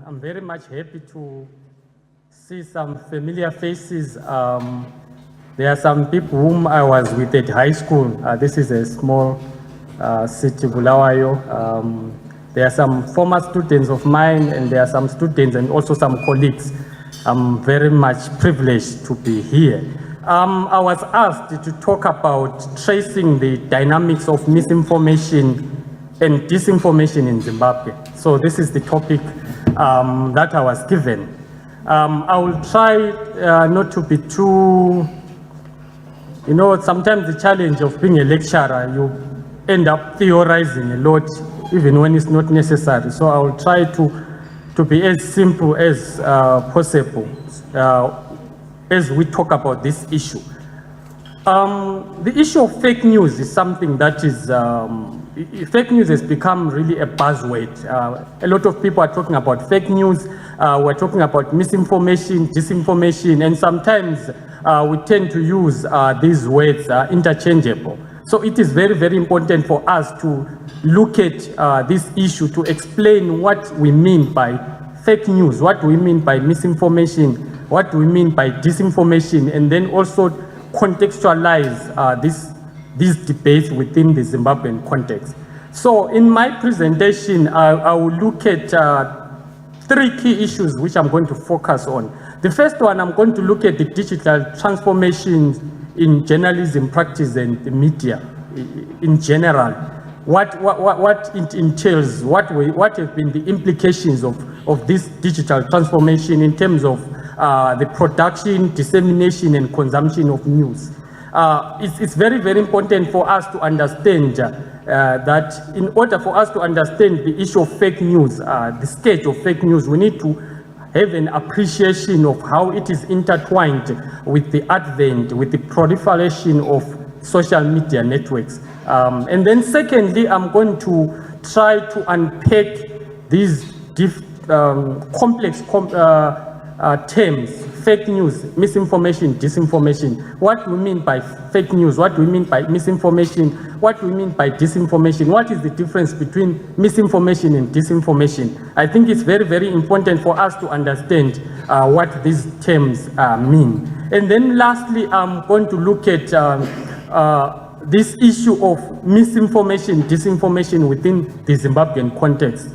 I'm very much happy to see some familiar faces. There are some people whom I was with at high school. This is a small city, Bulawayo. There are some former students of mine, and there are some students and also some colleagues. I'm very much privileged to be here. I was asked to talk about tracing the dynamics of misinformation and disinformation in Zimbabwe. So this is the topic that I was given. I will try not to be too, sometimes the challenge of being a lecturer, you end up theorizing a lot, even when it's not necessary. So I will try to be as simple as possible as we talk about this issue. The issue of fake news is something that is, fake news has become really a buzzword. A lot of people are talking about fake news. We're talking about misinformation, disinformation, and sometimes we tend to use these words interchangeable. So it is very, very important for us to look at this issue to explain what we mean by fake news, what we mean by misinformation, what we mean by disinformation, and then also contextualize these debates within the Zimbabwean context. So in my presentation, I will look at three key issues which I'm going to focus on. The first one, I'm going to look at the digital transformations in journalism practice and the media in general. What it entails, what have been the implications of this digital transformation in terms of the production, dissemination, and consumption of news. It's very, very important for us to understand that in order for us to understand the issue of fake news, the stage of fake news, we need to have an appreciation of how it is intertwined with the advent, with the proliferation of social media networks. And then secondly, I'm going to try to unpack these complex terms, fake news, misinformation, disinformation. What we mean by fake news, what we mean by misinformation, what we mean by disinformation, what is the difference between misinformation and disinformation. I think it's very, very important for us to understand what these terms mean. And then lastly, I'm going to look at this issue of misinformation, disinformation within the Zimbabwean context,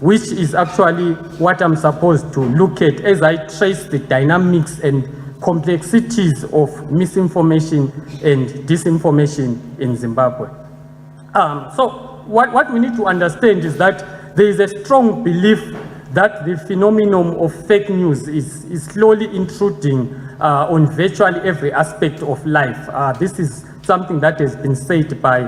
which is actually what I'm supposed to look at as I trace the dynamics and complexities of misinformation and disinformation in Zimbabwe. So what we need to understand is that there is a strong belief that the phenomenon of fake news is slowly intruding on virtually every aspect of life. This is something that has been said by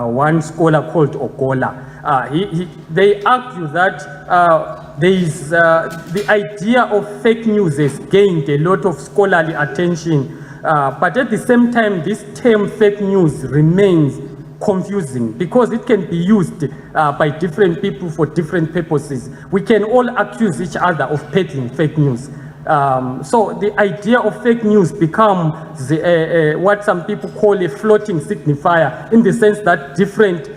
one scholar called Ogola. They argue that the idea of fake news has gained a lot of scholarly attention, but at the same time, this term fake news remains confusing because it can be used by different people for different purposes. We can all accuse each other of peddling fake news. So the idea of fake news becomes what some people call a floating signifier, in the sense that different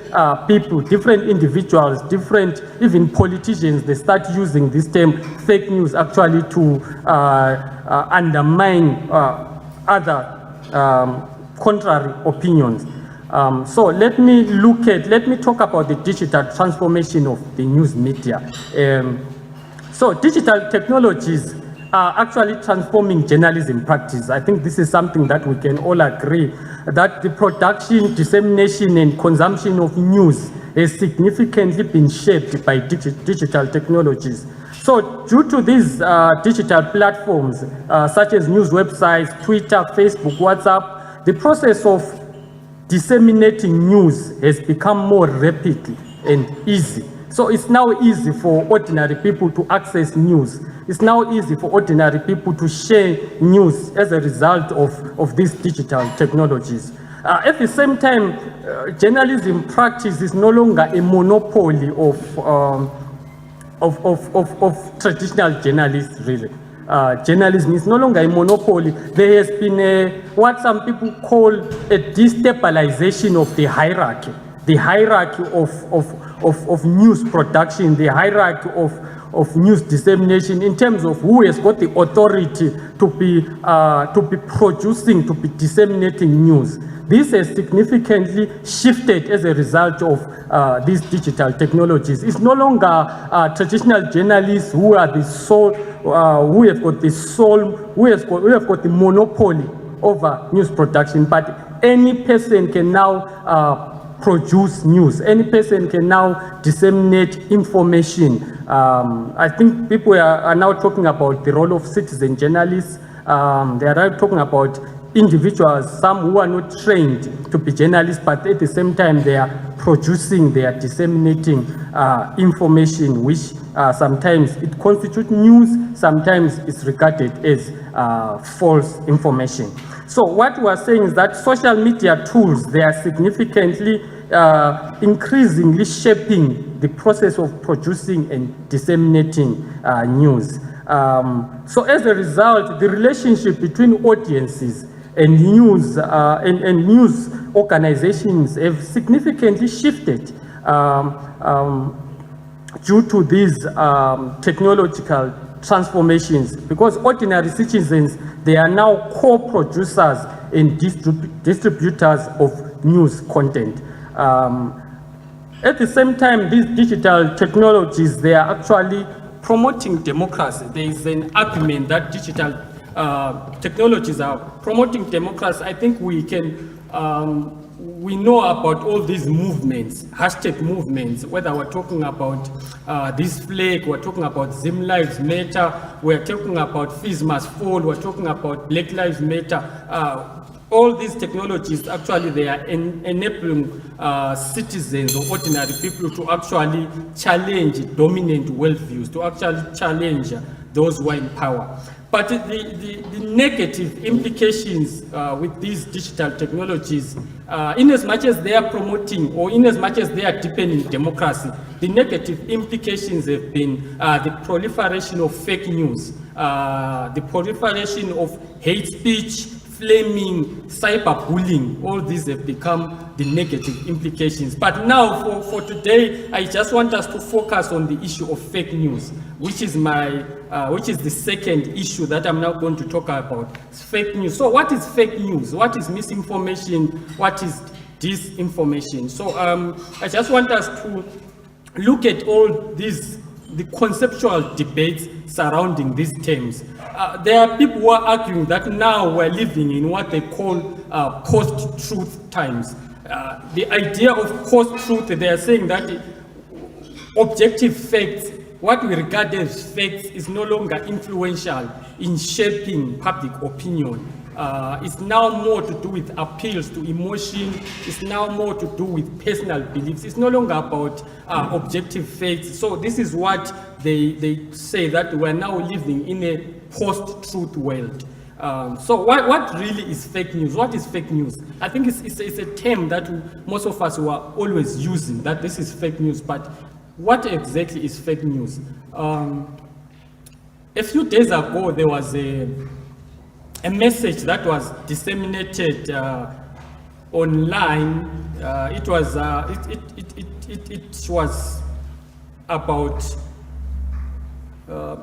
people, different individuals, different even politicians, they start using this term fake news actually to undermine other contrary opinions. So let me talk about the digital transformation of the news media. So digital technologies are actually transforming journalism practice. I think this is something that we can all agree, that the production, dissemination, and consumption of news has significantly been shaped by digital technologies. So due to these digital platforms, such as news websites, Twitter, Facebook, WhatsApp, the process of disseminating news has become more rapid and easy. So it's now easy for ordinary people to access news. It's now easy for ordinary people to share news as a result of these digital technologies. At the same time, journalism practice is no longer a monopoly of traditional journalists, really. Journalism is no longer a monopoly. There has been what some people call a destabilization of the hierarchy of news production, the hierarchy of news dissemination in terms of who has got the authority to be producing, to be disseminating news. This has significantly shifted as a result of these digital technologies. It's no longer traditional journalists who are the sole, who have got the monopoly over news production, but any person can now produce news. Any person can now disseminate information. I think people are now talking about the role of citizen journalists. They are now talking about individuals, some who are not trained to be journalists, but at the same time they are producing, they are disseminating information, which sometimes it constitutes news, sometimes it's regarded as false information. So what we are saying is that social media tools, they are significantly increasingly shaping the process of producing and disseminating news. So as a result, the relationship between audiences and news organizations have significantly shifted due to these technological transformations, because ordinary citizens, they are now co-producers and distributors of news content. At the same time, these digital technologies, they are actually promoting democracy. There is an argument that digital technologies are promoting democracy. I think we can, we know about all these movements, hashtag movements, whether we're talking about this flag, we're talking about Zim Lives Matter, we're talking about Fees Must Fall, we're talking about Black Lives Matter. All these technologies, actually, they are enabling citizens or ordinary people to actually challenge dominant worldviews, to actually challenge those who are in power. But the negative implications with these digital technologies, in as much as they are promoting or in as much as they are deepening democracy, the negative implications have been the proliferation of fake news, the proliferation of hate speech, flaming, cyberbullying. All these have become the negative implications. But now for today, I just want us to focus on the issue of fake news, which is the second issue that I'm now going to talk about. It's fake news. So what is fake news? What is misinformation? What is disinformation? So I just want us to look at all these, the conceptual debates surrounding these terms. There are people who are arguing that now we're living in what they call post-truth times. The idea of post-truth, they are saying that objective facts, what we regard as facts, is no longer influential in shaping public opinion. It's now more to do with appeals to emotion. It's now more to do with personal beliefs. It's no longer about objective facts. So this is what they say, that we're now living in a post-truth world. So what really is fake news? What is fake news? I think it's a term that most of us were always using, that this is fake news. But what exactly is fake news? A few days ago, there was a message that was disseminated online. It was about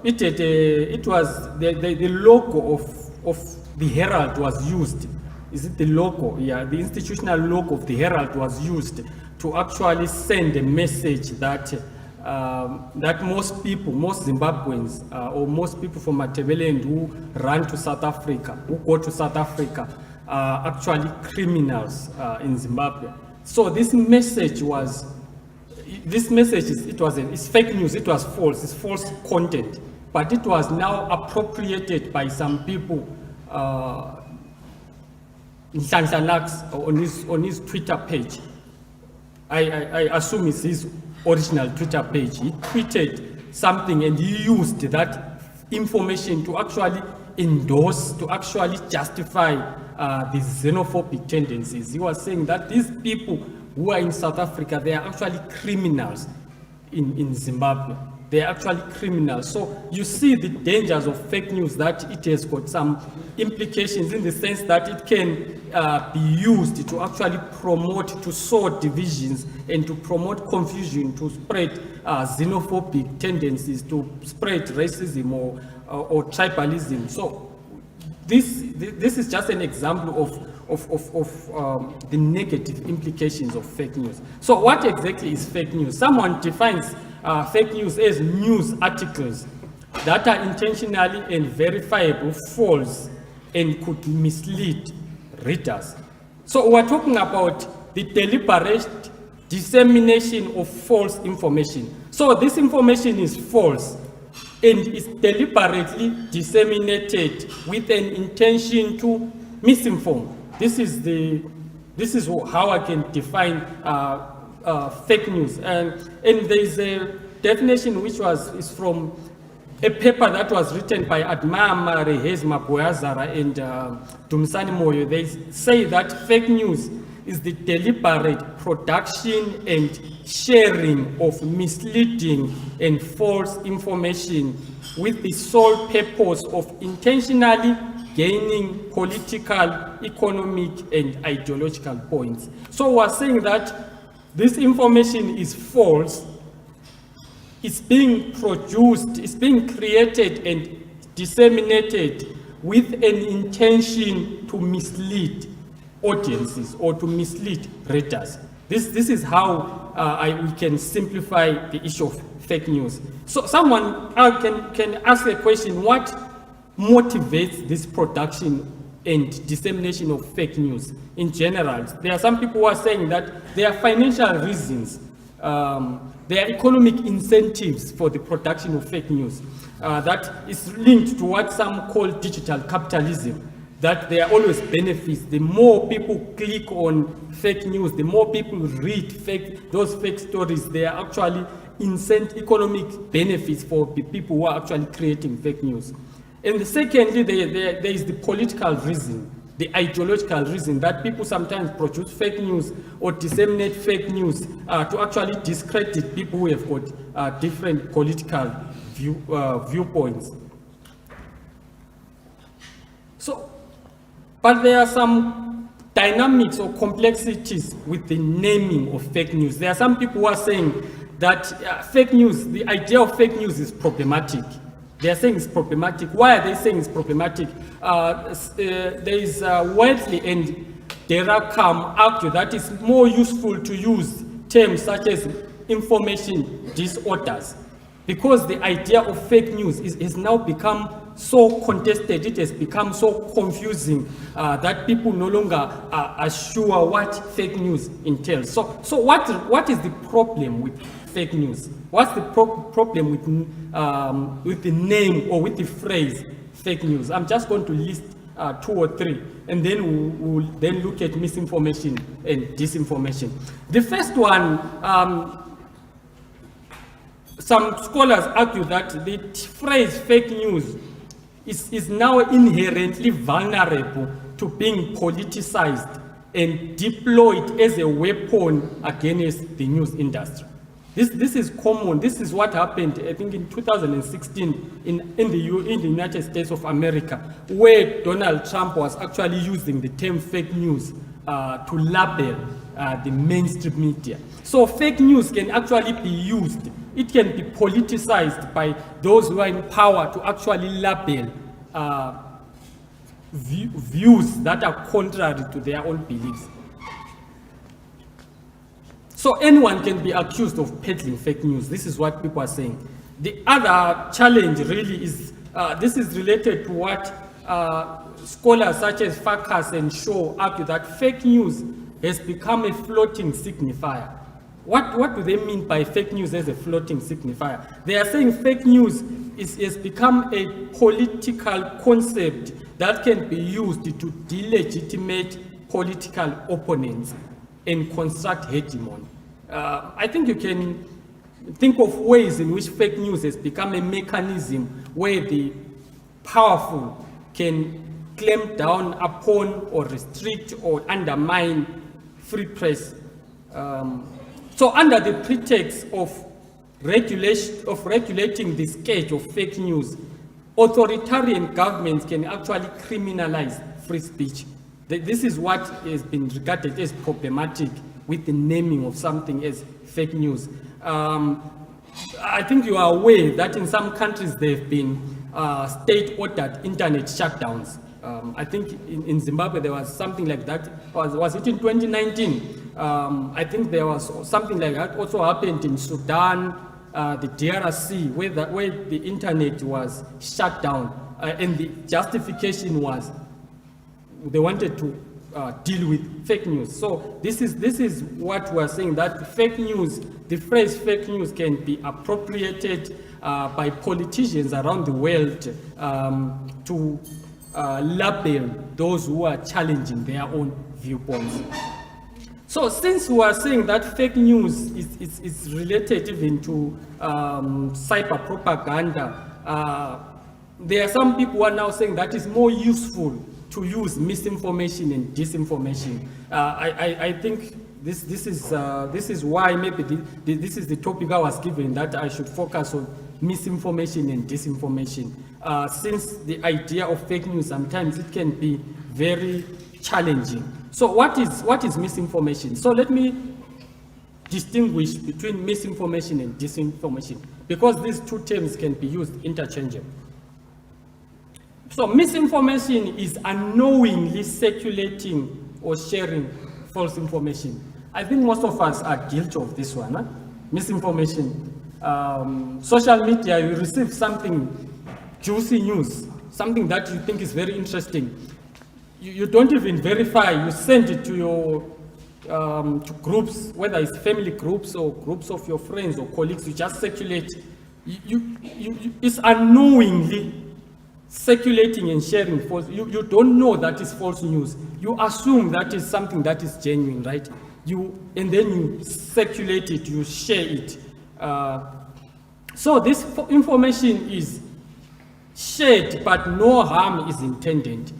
it was the logo of the Herald was used. Is it the logo? Yeah, the institutional logo of the Herald was used to actually send a message that that most people, most Zimbabweans, or most people from Ndebele who run to South Africa, who go to South Africa, are actually criminals in Zimbabwe. So this message was, it's fake news, it was false, it's false content, but it was now appropriated by some people on his Twitter page. I assume it's his original Twitter page. He tweeted something and he used that information to actually endorse, to actually justify these xenophobic tendencies. He was saying that these people who are in South Africa, they are actually criminals in Zimbabwe. they're actually criminal. So you see the dangers of fake news, that it has got some implications in the sense that it can be used to actually promote, to sow divisions and to promote confusion, to spread xenophobic tendencies, to spread racism or tribalism. So this is just an example of the negative implications of fake news. So what exactly is fake news? Someone defines fake news as news articles that are intentionally and verifiable false and could mislead readers. So we're talking about the deliberate dissemination of false information. So this information is false and is deliberately disseminated with an intention to misinform. This is how I can define fake news. And there is a definition which is from a paper that was written by Admama Rehezma Boyazara and Dumsani Moyo. They say that fake news is the deliberate production and sharing of misleading and false information with the sole purpose of intentionally gaining political, economic, and ideological points. So we're saying that this information is false. It's being produced, it's being created and disseminated with an intention to mislead audiences or to mislead readers. This is how we can simplify the issue of fake news. So someone can ask a question: what motivates this production and dissemination of fake news in general? There are some people who are saying that there are financial reasons. There are economic incentives for the production of fake news that is linked to what some call digital capitalism, that there are always benefits. The more people click on fake news, the more people read those fake stories, there are actually economic benefits for the people who are actually creating fake news. And secondly, there is the political reason, the ideological reason, that people sometimes produce fake news or disseminate fake news to actually discredit people who have got different political viewpoints. So, but there are some dynamics or complexities with the naming of fake news. There are some people who are saying that fake news, the idea of fake news is problematic. They are saying it's problematic. Why are they saying it's problematic? There is Whiteley and Derakam argue that it's more useful to use terms such as information disorders, because the idea of fake news is now become so contested, it has become so confusing that people no longer are sure what fake news entails. So what is the problem with fake news? What's the problem with the name or with the phrase fake news? I'm just going to list 2 or 3, and then we'll then look at misinformation and disinformation. The first one, some scholars argue that the phrase fake news is now inherently vulnerable to being politicized and deployed as a weapon against the news industry. This is common. This is what happened, I think, in 2016 in the United States of America, where Donald Trump was actually using the term fake news to label the mainstream media. So fake news can actually be used. It can be politicized by those who are in power to actually label views that are contrary to their own beliefs. So anyone can be accused of peddling fake news. This is what people are saying. The other challenge really is, this is related to what scholars such as Farkas and Shaw argue, that fake news has become a floating signifier. What do they mean by fake news as a floating signifier? They are saying fake news has become a political concept that can be used to delegitimate political opponents and construct hegemony. I think you can think of ways in which fake news has become a mechanism where the powerful can clamp down upon or restrict or undermine free press. So under the pretext of regulating the scourge of fake news, authoritarian governments can actually criminalize free speech. This is what has been regarded as problematic with the naming of something as fake news. I think you are aware that in some countries there have been state-ordered internet shutdowns. I think in Zimbabwe there was something like that. Was it in 2019? I think there was something like that also happened in Sudan, the DRC, where the internet was shut down, and the justification was they wanted to deal with fake news. So this is what we're saying, that fake news, the phrase fake news can be appropriated by politicians around the world to label those who are challenging their own viewpoints. So since we are saying that fake news is related even to cyber propaganda, there are some people who are now saying that it's more useful to use misinformation and disinformation. I think this is why maybe this is the topic I was given, that I should focus on misinformation and disinformation. Since the idea of fake news, sometimes it can be very challenging. So what is misinformation? So let me distinguish between misinformation and disinformation, because these two terms can be used interchangeably. So misinformation is unknowingly circulating or sharing false information. I think most of us are guilty of this one. Misinformation. Social media, you receive something, juicy news, something that you think is very interesting. You don't even verify, you send it to your to groups, whether it's family groups or groups of your friends or colleagues, you just circulate. It's unknowingly circulating and sharing false. You don't know that is false news. You assume that is something that is genuine, right? And then you circulate it, you share it. So this information is shared, but no harm is intended.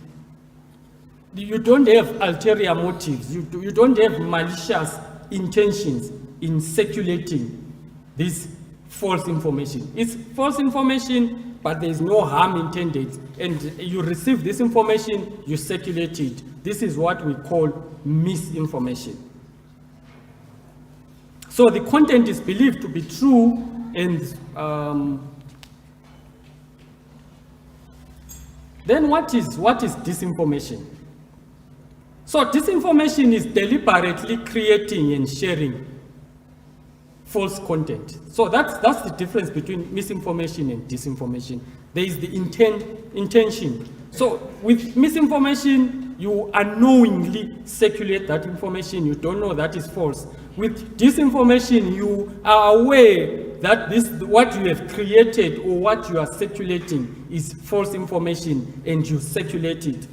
You don't have ulterior motives. You don't have malicious intentions in circulating this false information. It's false information, but there is no harm intended. And you receive this information, you circulate it. This is what we call misinformation. So the content is believed to be true, and then what is disinformation? So disinformation is deliberately creating and sharing false content. So that's the difference between misinformation and disinformation. There is the intention. So with misinformation, you unknowingly circulate that information, you don't know that is false. With disinformation, you are aware that what you have created or what you are circulating is false information, and you circulate it.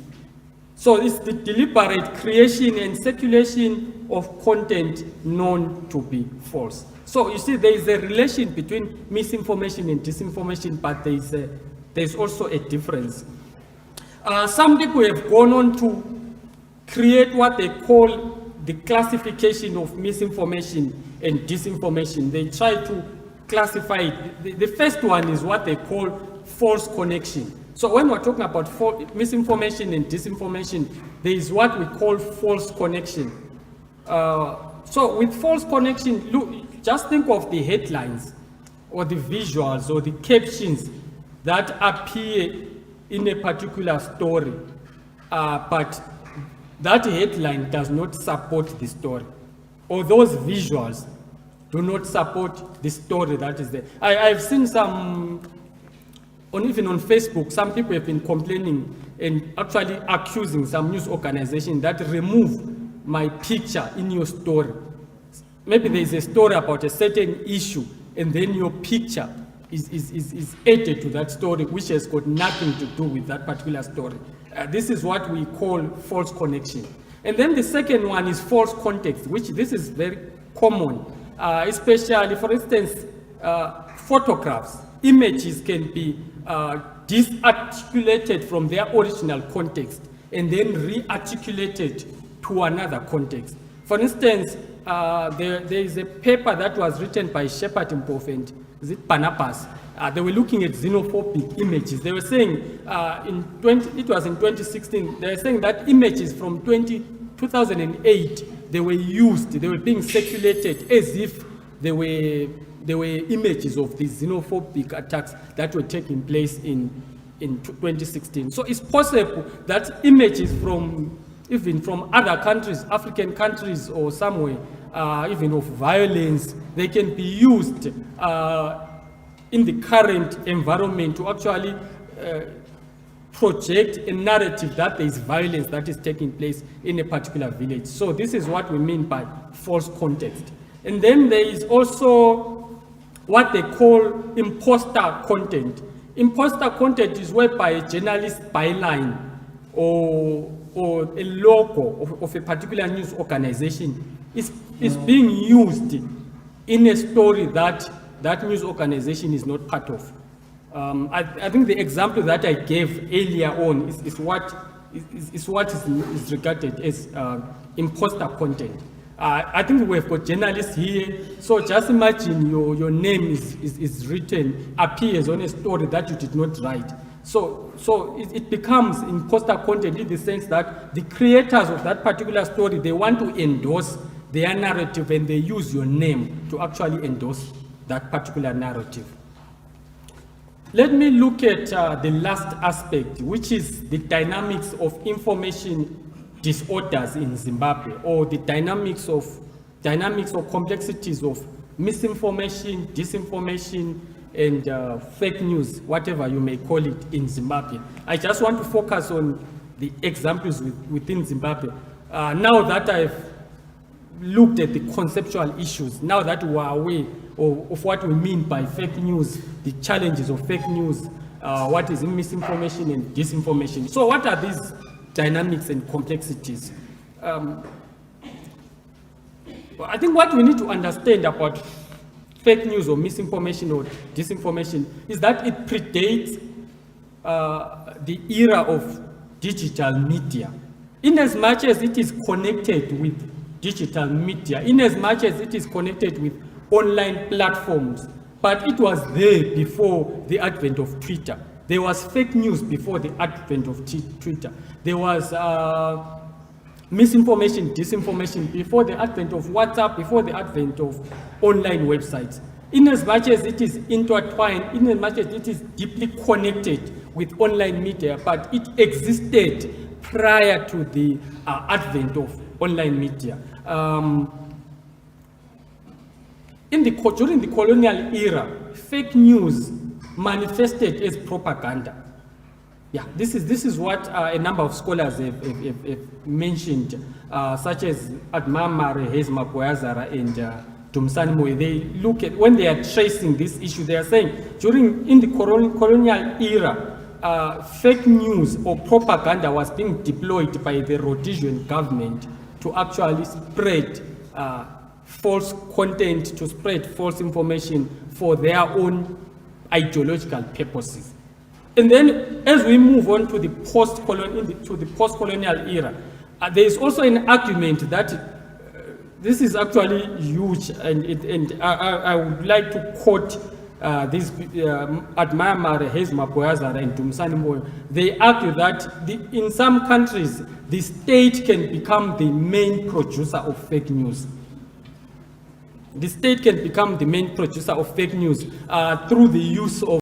So it's the deliberate creation and circulation of content known to be false. So you see, there is a relation between misinformation and disinformation, but there's also a difference. Some people have gone on to create what they call the classification of misinformation and disinformation. They try to classify it. The first one is what they call false connection. So when we're talking about misinformation and disinformation, there is what we call false connection. So with false connection, look, just think of the headlines or the visuals or the captions that appear in a particular story, but that headline does not support the story, or those visuals do not support the story that is there. I've seen some, even on Facebook, some people have been complaining and actually accusing some news organization that remove my picture in your story. Maybe there is a story about a certain issue, and then your picture is added to that story, which has got nothing to do with that particular story. This is what we call false connection. And then the second one is false context, which this is very common, especially, for instance, photographs, images can be disarticulated from their original context and then rearticulated to another context. For instance, there is a paper that was written by Shepard Mpofu and is it Barnabas. They were looking at xenophobic images. They were saying, it was in 2016, they were saying that images from 2008, they were used, they were being circulated as if they were images of these xenophobic attacks that were taking place in 2016. So it's possible that images even from other countries, African countries or somewhere, even of violence, they can be used in the current environment to actually project a narrative that there is violence that is taking place in a particular village. So this is what we mean by false context. And then there is also what they call imposter content. Imposter content is whereby a journalist's byline or a logo of a particular news organization is being used in a story that news organization is not part of. I think the example that I gave earlier on is what is regarded as imposter content. I think we've got journalists here, so just imagine your name is written, appears on a story that you did not write. So it becomes imposter content in the sense that the creators of that particular story, they want to endorse their narrative and they use your name to actually endorse that particular narrative. Let me look at the last aspect, which is the dynamics of information disorders in Zimbabwe, or the dynamics or complexities of misinformation, disinformation, and fake news, whatever you may call it, in Zimbabwe. I just want to focus on the examples within Zimbabwe. Now that I've looked at the conceptual issues, now that we are aware of what we mean by fake news, the challenges of fake news, what is misinformation and disinformation. So what are these dynamics and complexities? I think what we need to understand about fake news or misinformation or disinformation is that it predates the era of digital media. In as much as it is connected with digital media, in as much as it is connected with online platforms, but it was there before the advent of Twitter. There was fake news before the advent of Twitter. There was misinformation, disinformation before the advent of WhatsApp, before the advent of online websites. In as much as it is intertwined, in as much as it is deeply connected with online media, but it existed prior to the advent of online media. During the colonial era, fake news manifested as propaganda. Yeah, this is what a number of scholars have mentioned, such as Admamare, Hezma Boyazara, and Dumsani Moe. They look at, when they are tracing this issue, they are saying in the colonial era, fake news or propaganda was being deployed by the Rhodesian government to actually spread false content, to spread false information for their own ideological purposes. And then as we move on to the post-colonial era, there is also an argument that this is actually huge, and I would like to quote this Admamare, Hezma Boyazara, and Dumsani Moyo. They argue that in some countries, the state can become the main producer of fake news. The state can become the main producer of fake news through the use of